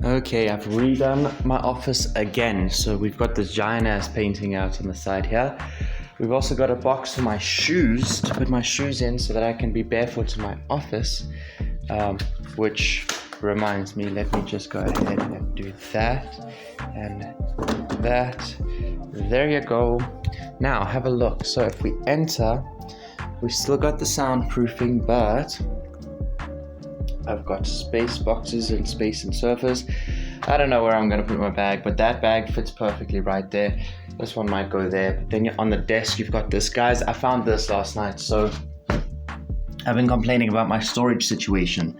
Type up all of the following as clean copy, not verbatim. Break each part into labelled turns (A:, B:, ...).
A: Okay, I've redone my office again. So we've got this giant ass painting out on the side here. We've also got a box for my shoes to put my shoes in so that I can be barefoot in my office. Which reminds me, let me just go ahead and do that and that. There you go. Now have a look. So if we enter, we still got the soundproofing, but I've got space boxes and space and surface. I don't know where I'm going to put my bag, but that bag fits perfectly right there. This one might go there. But then on the desk, you've got this. Guys, I found this last night. So I've been complaining about my storage situation.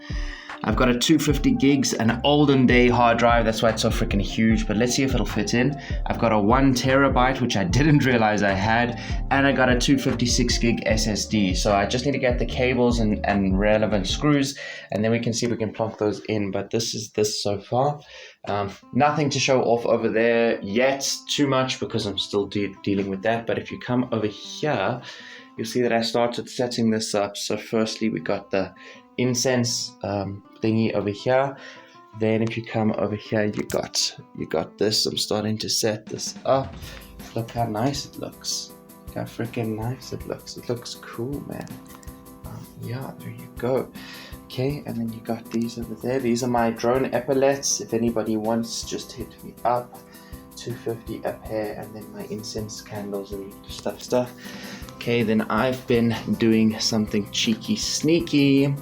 A: I've got a 250 gigs, an olden day hard drive. That's why it's so freaking huge, but let's see if it'll fit in. I've got a 1 terabyte, which I didn't realize I had, and I got a 256 gig SSD. So I just need to get the cables and relevant screws, and then we can see if we can plonk those in. But this is this so far. Nothing to show off over there yet too much because I'm still dealing with that. But if you come over here, you'll see that I started setting this up. So firstly, we got the incense thingy over here. Then if you come over here, you got this. I'm starting to set this up. Look how nice it looks. Look how freaking nice it looks. It looks cool, man. Yeah, there you go. Okay, and then you got these over there. These are my drone epaulets. If anybody wants, just hit me up. 250 a pair, and then my incense candles and stuff. Okay, then I've been doing something cheeky sneaky,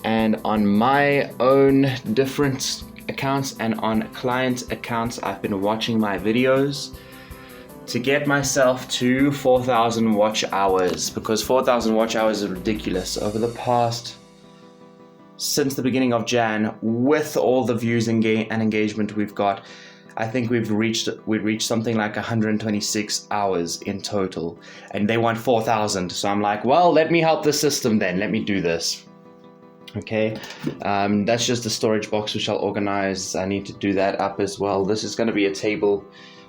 A: and on my own different accounts and on client accounts, I've been watching my videos to get myself to 4,000 watch hours, because 4,000 watch hours is ridiculous. Over the past, since the beginning of Jan, with all the views and engagement we've got, I think we've reached something like 126 hours in total, and they want 4,000. So I'm like, well, let me help the system then. Let me do this. Okay, that's just the storage box which I'll organize. I need to do that up as well. This is going to be a table,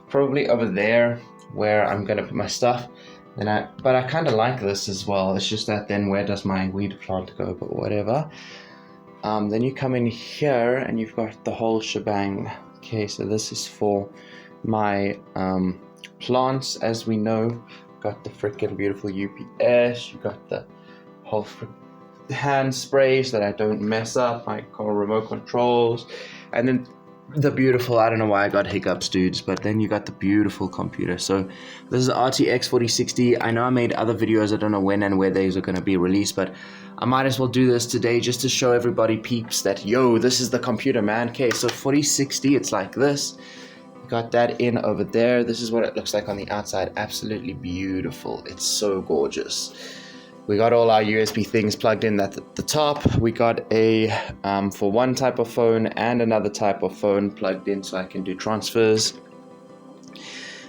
A: probably over there where I'm going to put my stuff. But I kind of like this as well. It's just that then where does my weed plant go? But whatever. Then you come in here and you've got the whole shebang. Okay, so this is for my plants, as we know. Got the freaking beautiful UPS. You got the whole hand spray so that I don't mess up my remote controls, and then the beautiful, I don't know why I got hiccups, dudes, but then you got the beautiful computer. So this is RTX 4060. I know I made other videos. I don't know when and where these are going to be released, but I might as well do this today just to show everybody peeps that, yo, this is the computer, man. Okay, so 4060, it's like this. Got that in over there. This is what it looks like on the outside. Absolutely beautiful. It's so gorgeous. We got all our USB things plugged in at the top. We got a, for one type of phone and another type of phone plugged in so I can do transfers.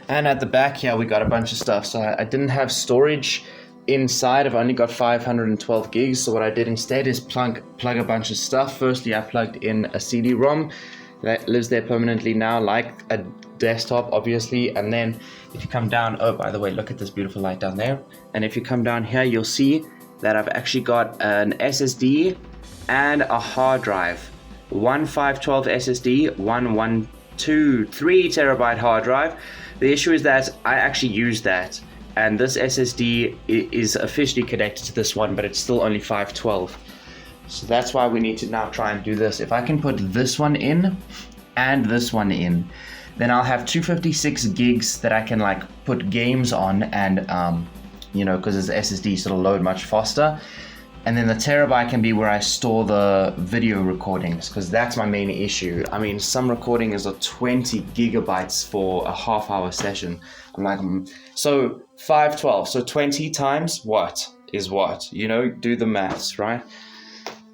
A: And at the back here, we got a bunch of stuff. So I didn't have storage inside. I've only got 512 gigs. So what I did instead is plug a bunch of stuff. Firstly, I plugged in a CD-ROM that lives there permanently now, like a desktop, obviously. And then if you come down, oh, by the way, look at this beautiful light down there. And if you come down here, you'll see that I've actually got an SSD and a hard drive. One 512 SSD, one 3 terabyte hard drive. The issue is that I actually use that, and this SSD is officially connected to this one, but it's still only 512. So that's why we need to now try and do this. If I can put this one in and this one in, then I'll have 256 gigs that I can like put games on, and you know, because it's SSD, so it'll load much faster. And then the terabyte can be where I store the video recordings, because that's my main issue. I mean, some recordings are 20 gigabytes for a half-hour session. I'm like, so 512, so 20 times what is what? You know, do the maths, right?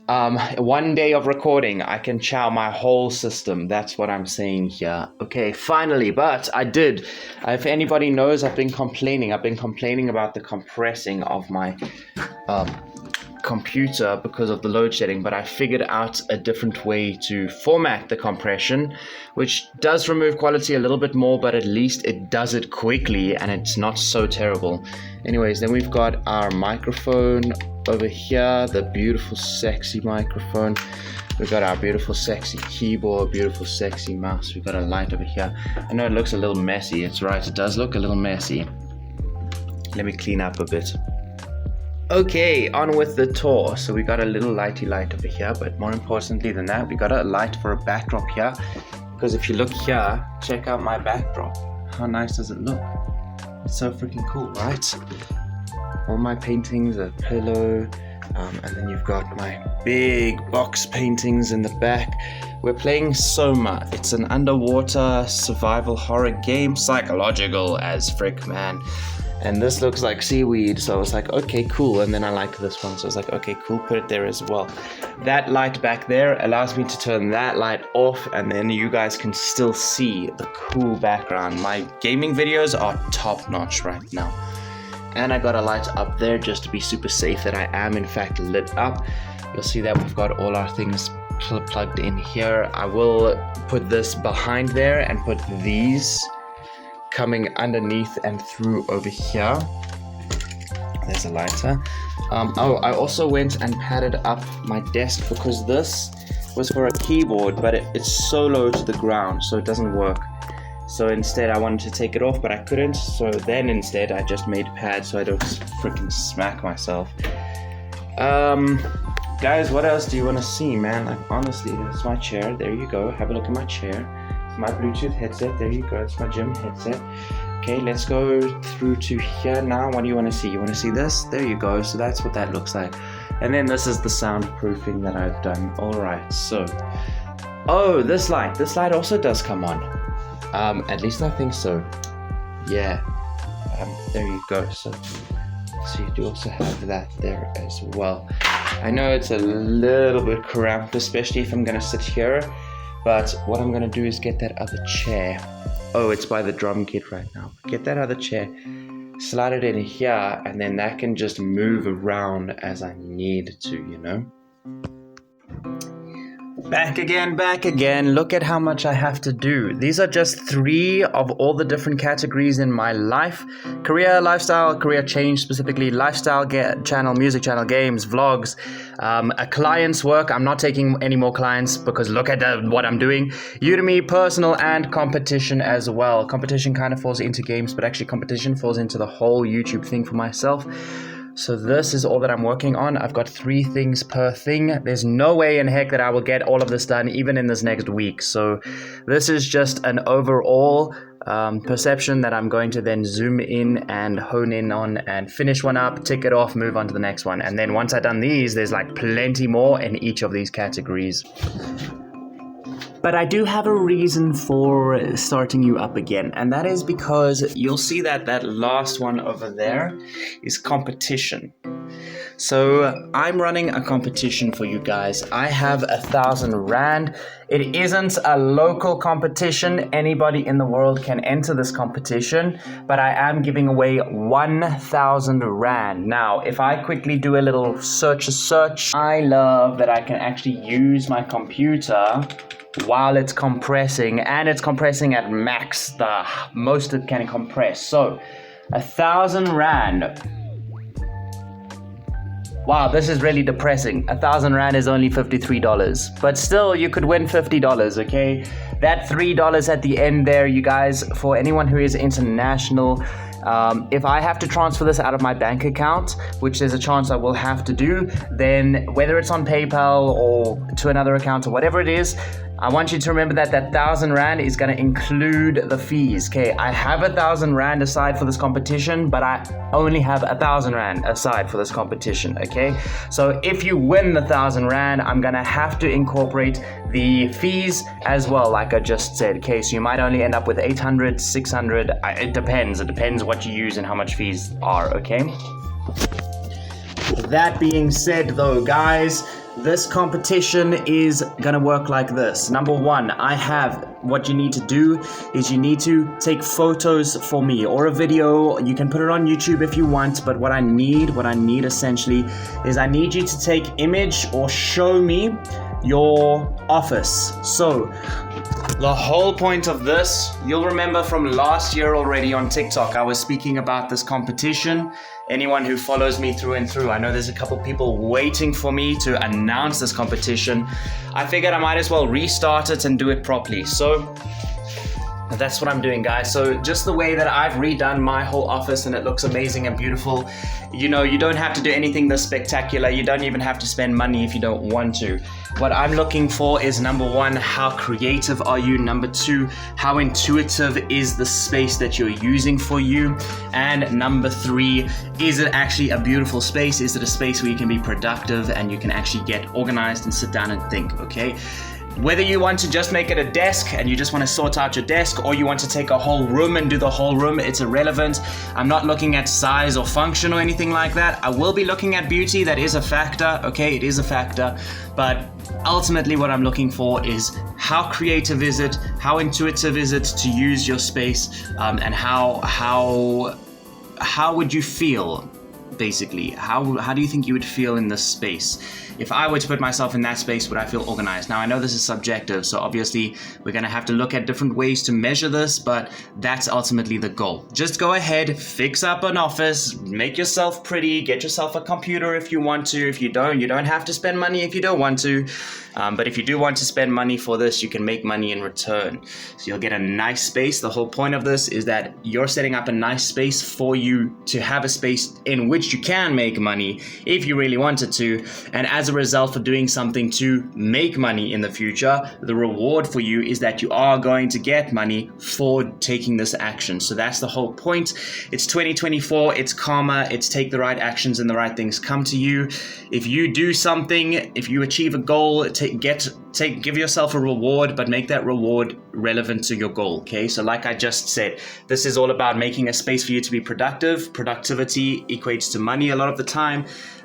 A: 1 day of recording, I can chow my whole system. That's what I'm saying here. Okay, finally, but I did. If anybody knows, I've been complaining about the compressing of my computer because of the load shedding, but I figured out a different way to format the compression, which does remove quality a little bit more, but at least it does it quickly and it's not so terrible. Anyways, then we've got our microphone over here, the beautiful sexy microphone. We got our beautiful sexy keyboard, beautiful sexy mouse. We got a light over here. I know it looks a little messy. It's right, it does look a little messy. Let me clean up a bit. Okay, on with the tour. So we got a little lighty light over here, but more importantly than that, we got a light for a backdrop here. Because if you look here, check out my backdrop. How nice does it look? It's so freaking cool, right? All my paintings, a pillow, and then you've got my big box paintings in the back. We're playing Wassup Mah. It's an underwater survival horror game, psychological as frick, man. And this looks like seaweed, so I was like, okay, cool. And then I liked this one, so I was like, okay, cool, put it there as well. That light back there allows me to turn that light off, and then you guys can still see the cool background. My gaming videos are top notch right now. And I got a light up there just to be super safe that I am in fact lit up. You'll see that we've got all our things plugged in here. I will put this behind there and put these coming underneath and through over here. There's a lighter. I also went and padded up my desk because this was for a keyboard, but it's so low to the ground, so it doesn't work. So instead I wanted to take it off, but I couldn't. So then instead I just made pads so I don't freaking smack myself. Guys, what else do you want to see, man? Like, honestly, that's my chair. There you go. Have a look at my chair. My Bluetooth headset. There you go. It's my gym headset. Okay, let's go through to here now. What do you want to see? You want to see this? There you go. So that's what that looks like. And then this is the soundproofing that I've done. All right. So, oh, this light also does come on. At least I think so. Yeah. There you go. So you do also have that there as well. I know it's a little bit cramped, especially if I'm gonna sit here. But what I'm gonna do is get that other chair. Oh, it's by the drum kit right now. Get that other chair, slide it in here, and then that can just move around as I need to, you know? Back again. Look at how much I have to do. These are just 3 of all the different categories in my life. Career, lifestyle, career change, specifically lifestyle channel, music channel, games, vlogs, a client's work. I'm not taking any more clients because look at what I'm doing. Udemy, personal, and competition as well. Competition kind of falls into games, but actually competition falls into the whole YouTube thing for myself. So this is all that I'm working on. I've got 3 things per thing. There's no way in heck that I will get all of this done even in this next week. So this is just an overall perception that I'm going to then zoom in and hone in on and finish one up, tick it off, move on to the next one. And then once I've done these, there's like plenty more in each of these categories. But I do have a reason for starting you up again, and that is because you'll see that that last one over there is competition. So I'm running a competition for you guys. I have 1,000 Rand. It isn't a local competition. Anybody in the world can enter this competition, but I am giving away 1,000 Rand. Now, if I quickly do a little search, I love that I can actually use my computer while it's compressing, and it's compressing at max, the most it can compress. So 1,000 Rand. Wow, this is really depressing. 1,000 Rand is only $53, but still you could win $50, okay? That $3 at the end there, you guys, for anyone who is international, if I have to transfer this out of my bank account, which there's a chance I will have to do, then whether it's on PayPal or to another account or whatever it is, I want you to remember that 1,000 Rand is going to include the fees. Okay, I have 1,000 Rand aside for this competition, but I only have 1,000 Rand aside for this competition. Okay, so if you win the 1,000 Rand, I'm going to have to incorporate the fees as well, like I just said. Okay, so you might only end up with 800, 600. It depends. It depends what you use and how much fees are. Okay. That being said, though, guys, this competition is gonna work like this. Number 1, what you need to do is you need to take photos for me or a video. You can put it on YouTube if you want, but what I need essentially is I need you to take image or show me your office. So The whole point of this, you'll remember from last year already on TikTok, I was speaking about this competition. Anyone who follows me through and through, I know there's a couple people waiting for me to announce this competition. I figured I might as well restart it and do it properly. So that's what I'm doing, guys. So just the way that I've redone my whole office and it looks amazing and beautiful. You know, you don't have to do anything this spectacular. You don't even have to spend money if you don't want to. What I'm looking for is, number one, how creative are you? Number two, how intuitive is the space that you're using for you? And number three, is it actually a beautiful space? Is it a space where you can be productive and you can actually get organized and sit down and think, okay? Whether you want to just make it a desk and you just want to sort out your desk, or you want to take a whole room and do the whole room, it's irrelevant. I'm not looking at size or function or anything like that. I will be looking at beauty. That is a factor, okay? It is a factor. But ultimately what I'm looking for is how creative is it? How intuitive is it to use your space? And how would you feel? Basically, how do you think you would feel in this space? If I were to put myself in that space, would I feel organized? Now, I know this is subjective, so obviously we're going to have to look at different ways to measure this, but that's ultimately the goal. Just go ahead, fix up an office, make yourself pretty, get yourself a computer if you want to. If you don't have to spend money if you don't want to. But if you do want to spend money for this, you can make money in return. So you'll get a nice space. The whole point of this is that you're setting up a nice space for you to have a space in which you can make money if you really wanted to. And as a result of doing something to make money in the future, the reward for you is that you are going to get money for taking this action. So that's the whole point. It's 2024. It's karma. It's take the right actions and the right things come to you. If you do something, if you achieve a goal, give yourself a reward, but make that reward relevant to your goal, okay? So like I just said, this is all about making a space for you to be productive. Productivity equates to money a lot of the time.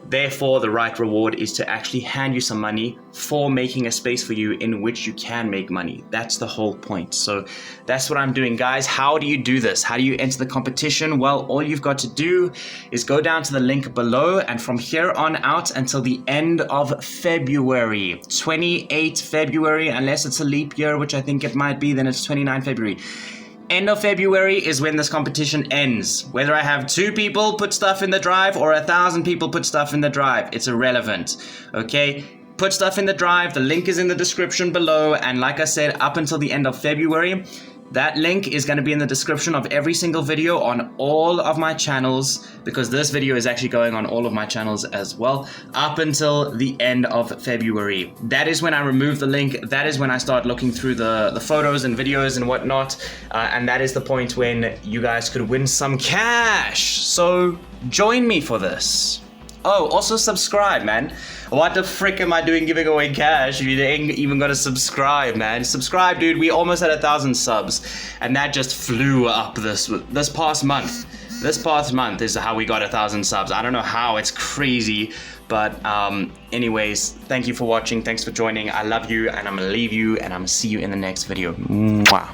A: Therefore, the right reward is to actually hand you some money for making a space for you in which you can make money. That's the whole point. So that's what I'm doing, guys. How do you do this? How do you enter the competition? Well, all you've got to do is go down to the link below, and from here on out until the end of February, 28 February, unless it's a leap year, which I think it might be, then it's 29 February. End of February is when this competition ends. Whether I have 2 people put stuff in the drive or 1,000 people put stuff in the drive, it's irrelevant, okay? Put stuff in the drive, the link is in the description below, and like I said, up until the end of February, that link is going to be in the description of every single video on all of my channels, because this video is actually going on all of my channels as well, up until the end of February. That is when I remove the link. That is when I start looking through the photos and videos and whatnot, and that is the point when you guys could win some cash. So join me for this. Oh, also subscribe, man. What the frick am I doing giving away cash if you ain't even gonna subscribe, man? Subscribe, dude. We almost had 1,000 subs, and that just flew up this past month. This past month is how we got 1,000 subs. I don't know how. It's crazy. But anyways, thank you for watching. Thanks for joining. I love you, and I'm gonna leave you, and I'm gonna see you in the next video. Mwah.